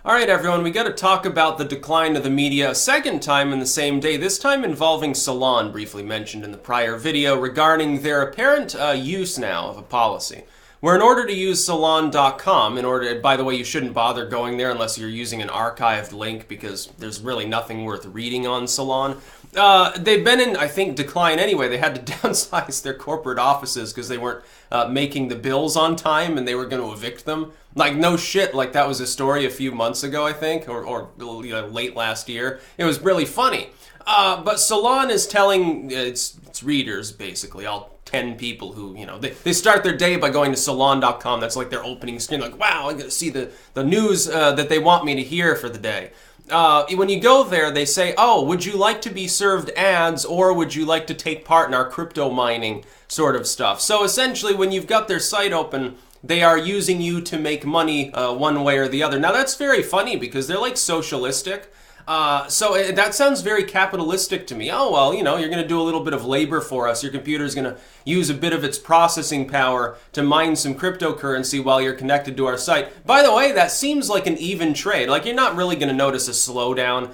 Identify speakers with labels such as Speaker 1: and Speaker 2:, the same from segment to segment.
Speaker 1: All right, everyone, we got to talk about the decline of the media a second time in the same day, this time involving Salon, briefly mentioned in the prior video, regarding their apparent use now of a policy. Where in order to use Salon.com, by the way, you shouldn't bother going there unless you're using an archived link because there's really nothing worth reading on Salon. They've been in, I think, decline anyway. They had to downsize their corporate offices because they weren't making the bills on time and they were going to evict them. Like, no shit, like that was a story a few months ago, I think, or late last year. It was really funny. But Salon is telling its readers, basically, all 10 people who, they start their day by going to Salon.com. That's like their opening screen, like, wow, I'm going to see the news that they want me to hear for the day. When you go there, they say, oh, would you like to be served ads or would you like to take part in our crypto mining sort of stuff? So essentially, when you've got their site open, they are using you to make money one way or the other. Now, that's very funny because they're like socialistic. So that sounds very capitalistic to me. Oh, well, you're going to do a little bit of labor for us. Your computer's going to use a bit of its processing power to mine some cryptocurrency while you're connected to our site. By the way, that seems like an even trade. Like, you're not really going to notice a slowdown.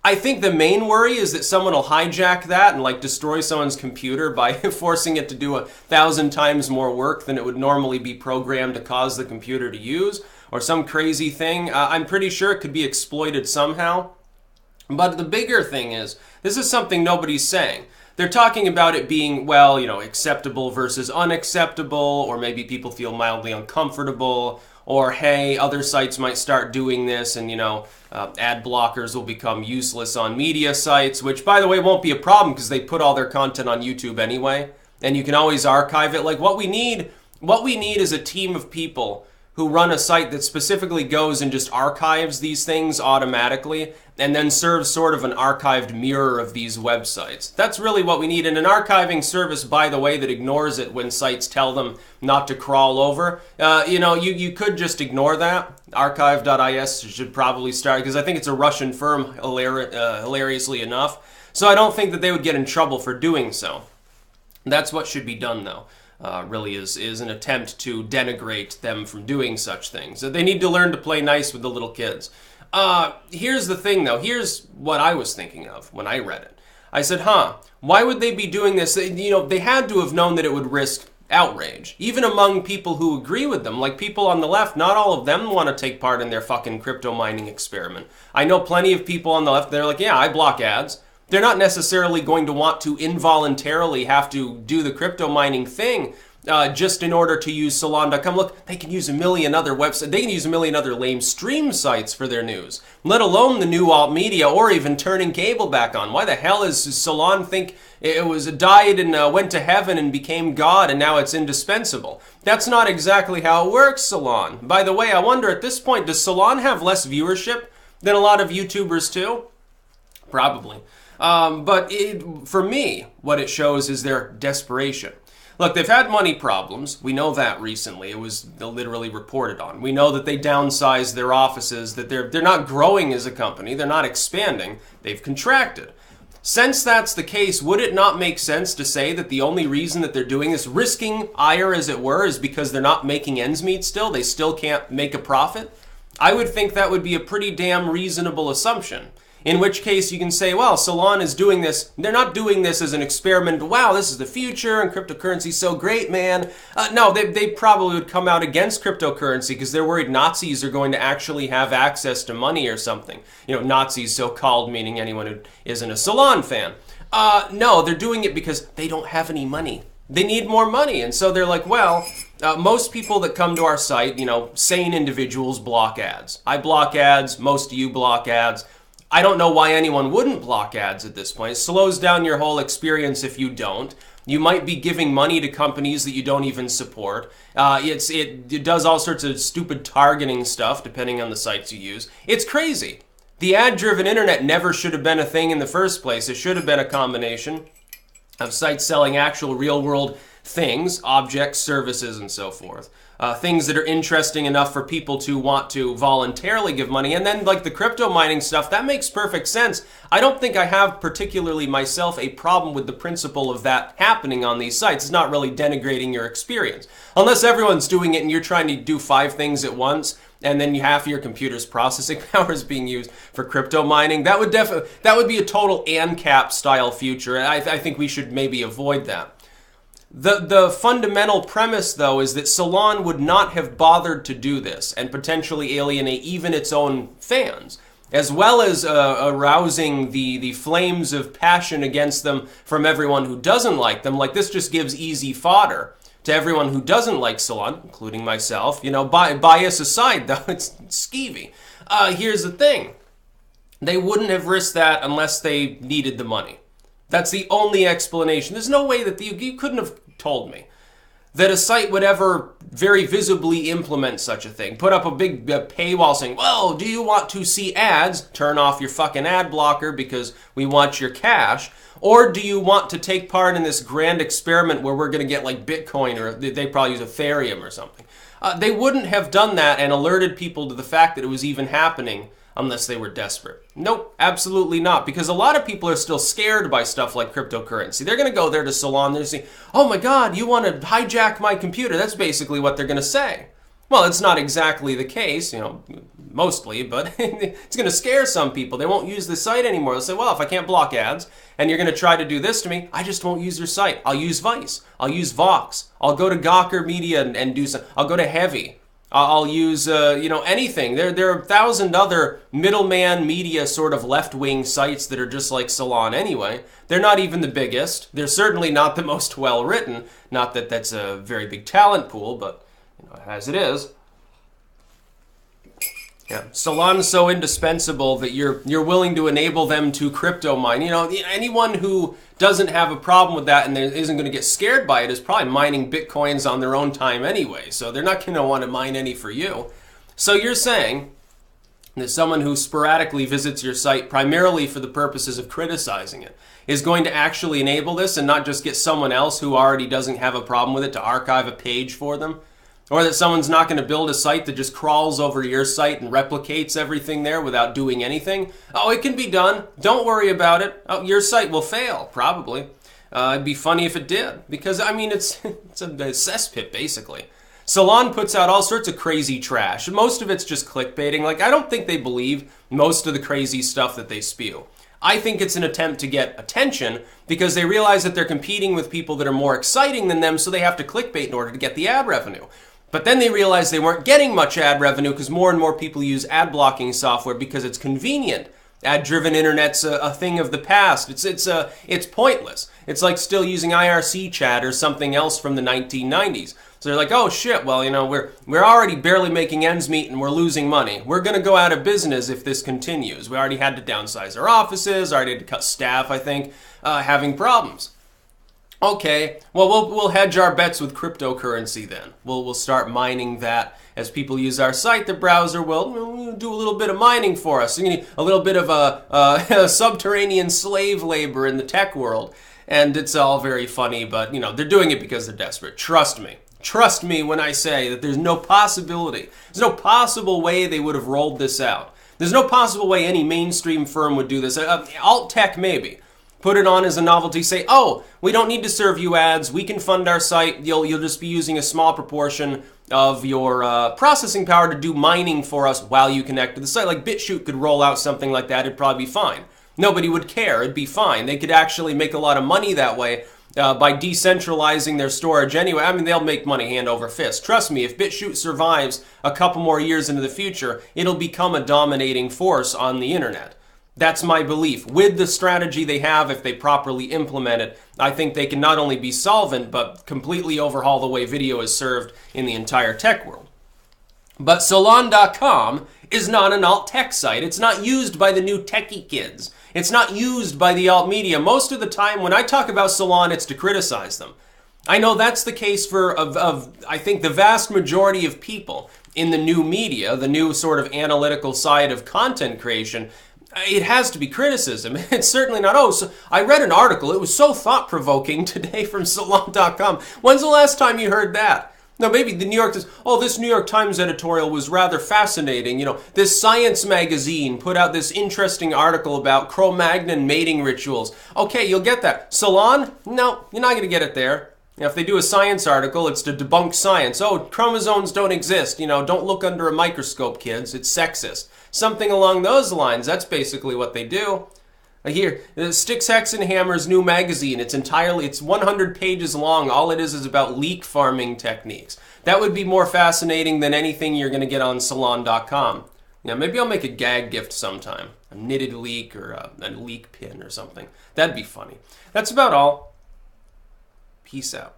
Speaker 1: I think the main worry is that someone will hijack that and like destroy someone's computer by forcing it to do 1,000 times more work than it would normally be programmed to cause the computer to use, or some crazy thing. I'm pretty sure it could be exploited somehow. But the bigger thing is, this is something nobody's saying. They're talking about it being, well, acceptable versus unacceptable, or maybe people feel mildly uncomfortable, or hey, other sites might start doing this and, ad blockers will become useless on media sites, which, by the way, won't be a problem because they put all their content on YouTube anyway, and you can always archive it. Like, what we need is a team of people who run a site that specifically goes and just archives these things automatically and then serves sort of an archived mirror of these websites. That's really what we need. And an archiving service, by the way, that ignores it when sites tell them not to crawl over. You could just ignore that. Archive.is should probably start, because I think it's a Russian firm, hilariously enough. So I don't think that they would get in trouble for doing so. That's what should be done, though. Really is an attempt to denigrate them from doing such things. They need to learn to play nice with the little kids. Here's the thing, though. Here's what I was thinking of when I read it. I said, why would they be doing this? They had to have known that it would risk outrage, even among people who agree with them. Like people on the left, not all of them want to take part in their fucking crypto mining experiment. I know plenty of people on the left, they're like, yeah, I block ads. They're not necessarily going to want to involuntarily have to do the crypto mining thing just in order to use Salon.com. Look, they can use a million other websites. They can use a million other lame stream sites for their news, let alone the new alt media or even turning cable back on. Why the hell is Salon think it was died and went to heaven and became God and now it's indispensable? That's not exactly how it works, Salon. By the way, I wonder at this point, does Salon have less viewership than a lot of YouTubers too? Probably. But for me, what it shows is their desperation. Look, they've had money problems. We know that recently. It was literally reported on. We know that they downsized their offices, that they're not growing as a company. They're not expanding. They've contracted. Since that's the case, would it not make sense to say that the only reason that they're doing this, risking ire as it were, is because they're not making ends meet still? They still can't make a profit? I would think that would be a pretty damn reasonable assumption. In which case you can say, well, Salon is doing this. They're not doing this as an experiment. Wow, this is the future and cryptocurrency's so great, man. No, they probably would come out against cryptocurrency because they're worried Nazis are going to actually have access to money or something. Nazis so-called, meaning anyone who isn't a Salon fan. No, they're doing it because they don't have any money. They need more money. And so they're like, well, most people that come to our site, sane individuals block ads. I block ads. Most of you block ads. I don't know why anyone wouldn't block ads at this point. It slows down your whole experience if you don't. You might be giving money to companies that you don't even support. It does all sorts of stupid targeting stuff depending on the sites you use. It's crazy. The ad-driven internet never should have been a thing in the first place. It should have been a combination of sites selling actual real-world things, objects, services, and so forth. Things that are interesting enough for people to want to voluntarily give money. And then like the crypto mining stuff, that makes perfect sense. I don't think I have particularly myself a problem with the principle of that happening on these sites. It's not really denigrating your experience. Unless everyone's doing it and you're trying to do 5 things at once and then half of your computer's processing power is being used for crypto mining, that would be a total ANCAP style future. And I think we should maybe avoid that. The fundamental premise, though, is that Salon would not have bothered to do this and potentially alienate even its own fans, as well as arousing the flames of passion against them from everyone who doesn't like them. Like, this just gives easy fodder to everyone who doesn't like Salon, including myself. You know, bias aside, though, it's skeevy. Here's the thing. They wouldn't have risked that unless they needed the money. That's the only explanation. There's no way that you couldn't have told me that a site would ever very visibly implement such a thing. Put up a big paywall saying, well, do you want to see ads? Turn off your fucking ad blocker because we want your cash. Or do you want to take part in this grand experiment where we're going to get like Bitcoin, or they probably use Ethereum or something? They wouldn't have done that and alerted people to the fact that it was even happening unless they were desperate. Nope, absolutely not. Because a lot of people are still scared by stuff like cryptocurrency. They're going to go there to Salon, they're saying, oh my God, you want to hijack my computer? That's basically what they're going to say. Well, it's not exactly the case, you know, mostly, but it's going to scare some people. They won't use the site anymore. They'll say, well, if I can't block ads and you're going to try to do this to me, I just won't use your site. I'll use Vice. I'll use Vox. I'll go to Gawker Media and do some. I'll go to Heavy. I'll use, you know, anything. There are 1,000 other middleman media sort of left-wing sites that are just like Salon anyway. They're not even the biggest. They're certainly not the most well-written. Not that that's a very big talent pool, but you know, as it is. Yeah, Salon's so indispensable that you're willing to enable them to crypto mine. You know, anyone who doesn't have a problem with that and isn't going to get scared by it is probably mining Bitcoins on their own time anyway. So they're not going to want to mine any for you. So you're saying that someone who sporadically visits your site primarily for the purposes of criticizing it is going to actually enable this and not just get someone else who already doesn't have a problem with it to archive a page for them? Or that someone's not going to build a site that just crawls over your site and replicates everything there without doing anything? Oh, it can be done. Don't worry about it. Oh, your site will fail, probably. It'd be funny if it did. Because, I mean, it's a cesspit, basically. Salon puts out all sorts of crazy trash. Most of it's just clickbaiting. Like, I don't think they believe most of the crazy stuff that they spew. I think it's an attempt to get attention because they realize that they're competing with people that are more exciting than them, so they have to clickbait in order to get the ad revenue. But then they realized they weren't getting much ad revenue because more and more people use ad blocking software because it's convenient. Ad-driven internet's a thing of the past. It's pointless. It's like still using IRC chat or something else from the 1990s. So they're like, oh shit, well, you know, we're already barely making ends meet and we're losing money. We're going to go out of business if this continues. We already had to downsize our offices, already had to cut staff, I think, having problems. Okay, well, we'll hedge our bets with cryptocurrency then. We'll start mining that. As people use our site, the browser will do a little bit of mining for us. A little bit of a subterranean slave labor in the tech world. And it's all very funny, but, you know, they're doing it because they're desperate. Trust me. Trust me when I say that there's no possibility. There's no possible way they would have rolled this out. There's no possible way any mainstream firm would do this. Alt tech, maybe. Put it on as a novelty, say, oh, we don't need to serve you ads, we can fund our site, you'll just be using a small proportion of your processing power to do mining for us while you connect to the site. Like BitChute could roll out something like that, it'd probably be fine. Nobody would care, it'd be fine. They could actually make a lot of money that way by decentralizing their storage anyway. I mean, they'll make money hand over fist. Trust me, if BitChute survives a couple more years into the future, it'll become a dominating force on the internet. That's my belief. With the strategy they have, if they properly implement it, I think they can not only be solvent, but completely overhaul the way video is served in the entire tech world. But Salon.com is not an alt-tech site. It's not used by the new techie kids. It's not used by the alt-media. Most of the time, when I talk about Salon, it's to criticize them. I know that's the case for, I think, the vast majority of people in the new media, the new sort of analytical side of content creation. It has to be criticism. It's certainly not, oh, so I read an article. It was so thought-provoking today from Salon.com. When's the last time you heard that? No, maybe the New York Times, oh, this New York Times editorial was rather fascinating. You know, this Science magazine put out this interesting article about Cro-Magnon mating rituals. Okay, you'll get that. Salon? No, you're not going to get it there. Now, if they do a science article, it's to debunk science. Oh, chromosomes don't exist. Don't look under a microscope, kids. It's sexist. Something along those lines. That's basically what they do. Here, Sticks, Hex, and Hammer's new magazine. It's 100 pages long. All it is about leek farming techniques. That would be more fascinating than anything you're going to get on Salon.com. Maybe I'll make a gag gift sometime. A knitted leek or a leek pin or something. That'd be funny. That's about all. Peace out.